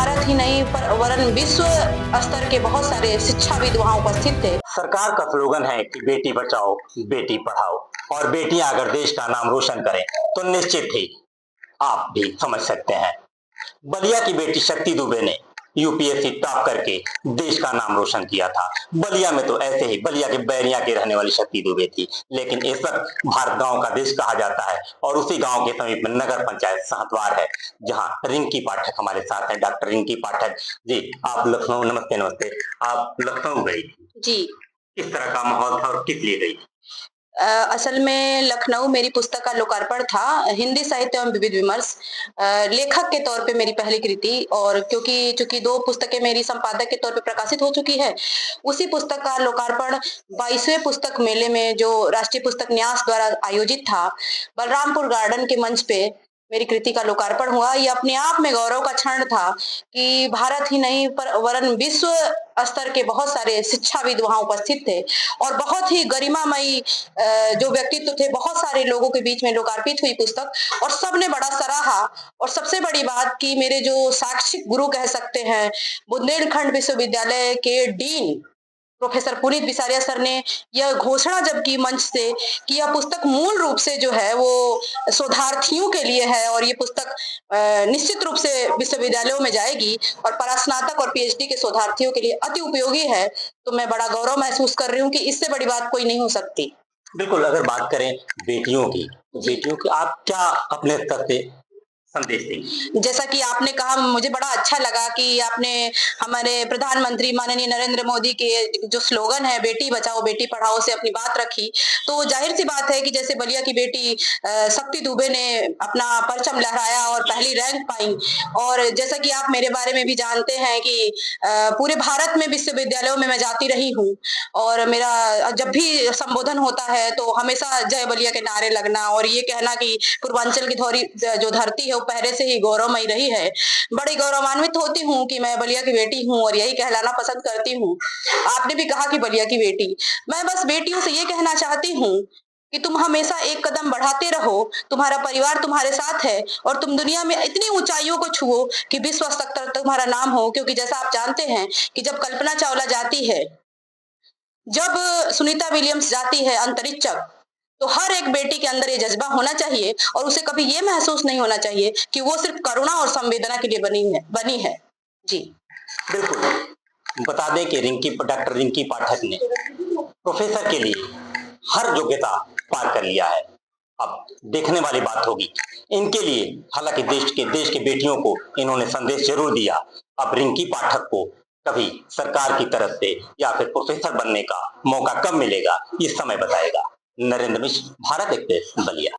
भारत ही नहीं वरन विश्व स्तर के बहुत सारे शिक्षाविद वहाँ उपस्थित थे। सरकार का स्लोगन है कि बेटी बचाओ बेटी पढ़ाओ, और बेटियां अगर देश का नाम रोशन करें तो निश्चित ही आप भी समझ सकते हैं। बलिया की बेटी शक्ति दुबे ने यूपीएससी टॉप करके देश का नाम रोशन किया था। बलिया में तो ऐसे ही बलिया के बैरिया के रहने वाली शक्ति दुबे थी, लेकिन इस वक्त भारत गांव का देश कहा जाता है और उसी गांव के समीप में नगर पंचायत सहतवार है, जहां रिंकी पाठक हमारे साथ है। डॉक्टर रिंकी पाठक जी, आप लखनऊ, नमस्ते नमस्ते, आप लखनऊ गई जी। किस तरह का माहौल था और किस लिए गई? असल में लखनऊ मेरी पुस्तक का लोकार्पण था, हिंदी साहित्य एवं विविध विमर्श। लेखक के तौर पे मेरी पहली कृति, और क्योंकि चूंकि 2 पुस्तकें मेरी संपादक के तौर पे प्रकाशित हो चुकी है, उसी पुस्तक का लोकार्पण 22वें पुस्तक मेले में जो राष्ट्रीय पुस्तक न्यास द्वारा आयोजित था, बलरामपुर गार्डन के मंच पे मेरी कृति का लोकार्पण हुआ। ये अपने आप में गौरव का क्षण था कि भारत ही नहीं वरन विश्व स्तर के बहुत सारे शिक्षाविद वहाँ उपस्थित थे और बहुत ही गरिमामयी जो व्यक्तित्व थे, बहुत सारे लोगों के बीच में लोकार्पित हुई पुस्तक और सबने बड़ा सराहा। और सबसे बड़ी बात कि मेरे जो शैक्षिक गुरु कह सकते हैं, बुंदेलखंड विश्वविद्यालय के dean professor Puneet Bisaria sir ने यह घोषणा जब की मंच से कि यह पुस्तक मूल रूप से जो है वो शोधार्थियों के लिए है और ये पुस्तक निश्चित रूप से विश्वविद्यालयों में जाएगी और परास्नातक और पीएचडी के शोधार्थियों के लिए अति उपयोगी है, तो मैं बड़ा गौरव महसूस कर रही हूँ कि इससे बड़ी बात कोई नहीं हो सकती। बिल्कुल, अगर बात करें बेटियों की, तो बेटियों की आप क्या अपने स्तर से संदेश देंगे? जैसा कि आपने कहा, मुझे बड़ा अच्छा लगा कि आपने हमारे प्रधानमंत्री माननीय नरेंद्र मोदी के जो स्लोगन है बेटी बचाओ बेटी पढ़ाओ से अपनी बात रखी। तो जाहिर सी बात है कि जैसे बलिया की बेटी शक्ति दुबे ने अपना परचम लहराया और पहली रैंक पाई, और जैसा कि आप मेरे बारे में भी जानते हैं कि पूरे भारत में विश्वविद्यालयों में मैं जाती रही हूँ और मेरा जब भी संबोधन होता है तो हमेशा जय बलिया के नारे लगना और ये कहना कि पूर्वांचल की जो धरती है पहले से ही गौरवमयी रही है। बड़ी गौरवान्वित होती हूँ कि मैं बलिया की बेटी हूँ और यही कहलाना पसंद करती हूँ। आपने भी कहा कि बलिया की बेटी, मैं बस बेटियों से ये कहना चाहती हूँ कि तुम हमेशा एक कदम बढ़ाते रहो, तुम्हारा परिवार तुम्हारे साथ है और तुम दुनिया में इतनी ऊंचाइयों को छुओ कि विश्व स्तर तक तुम्हारा नाम हो। क्योंकि जैसा आप जानते हैं कि जब कल्पना चावला जाती है, जब सुनीता विलियम्स जाती है अंतरिक्ष, तो हर एक बेटी के अंदर ये जज्बा होना चाहिए और उसे कभी ये महसूस नहीं होना चाहिए कि वो सिर्फ करुणा और संवेदना के लिए बनी है। जी बिल्कुल, बता दें कि डॉक्टर रिंकी पाठक ने प्रोफेसर के लिए हर योग्यता पार कर लिया है। अब देखने वाली बात होगी इनके लिए, हालांकि देश के बेटियों को इन्होंने संदेश जरूर दिया। अब रिंकी पाठक को कभी सरकार की तरफ से या फिर प्रोफेसर बनने का मौका कब मिलेगा, ये समय बताएगा। नरेंद्र मिश्र, भारत एक्सप्रेस, बलिया।